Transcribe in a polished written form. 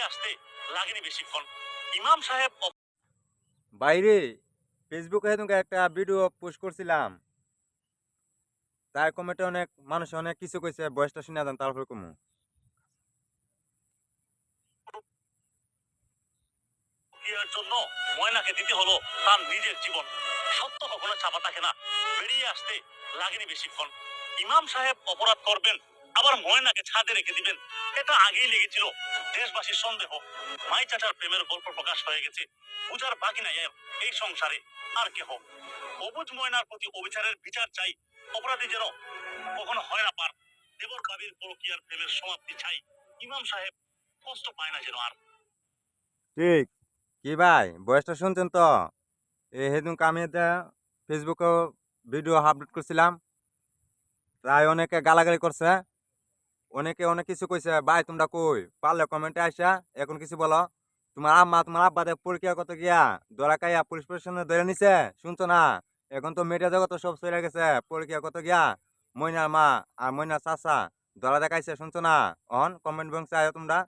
আসতে লাগেনি বেশিক্ষণ। ইমাম সাহেব বাইরে ফেসবুকে সেদিনকে একটা ভিডিও পোস্ট করছিলাম। তার কমেন্টে অনেক মানুষ অনেক কিছু কইছে। বয়সটা শুনে যান তারপরে কমু। রুকিয়ার জন্য ময়নাকে দিতে হলো তার নিজের জীবন। সত্য কখনো চাপা থাকে না, বেরিয়ে আসতে লাগেনি বেশিক্ষণ। ইমাম সাহেব অপরাধ করবেন, আবার ময়নাকে ছাদে রেখে দিবেন, এটা আগেই লেগেছিল। দেশবাসীর সন্দেহ মাই চাচার প্রেমের গল্প প্রকাশ হয়ে গেছে। বুঝার বাকি নাই এর এই সংসারে আর কেহ। অবুজ ময়নার প্রতি অবিচারের বিচার চাই। অপরাধী যেন কখনো হয় না পার। দেবর বাবির পরকীয়ার প্রেমের সমাপ্তি চাই। ইমাম সাহেব কষ্ট পায় না যেন আর। ঠিক। কি ভাই বয়সটা শুনছেন তো? সেদিনকে আমি একটা ফেসবুকে ভিডিও আপলোড করছিলাম। তাই অনেকে গালাগালি করছে। অনেকে অনেক কিছু কইছে। ভাই তোমরা কই? পারলে কমেন্টে আইসা এখন কিছু বলো। তোমার আম্মা তোমার আব্বা পরীক্ষা কত গিয়া ধরা খাইয়া পুলিশ প্রশাসনে ধরে নিছে শুনছো না? এখন তো মিডিয়া জগৎ সব চলে গেছে। পরীক্ষা কত গিয়া ময়নার মা আর ময়নার চাচা ধরা দেখাইছে শুনছো না? অন কমেন্ট বক্সে আয়ো তোমরা।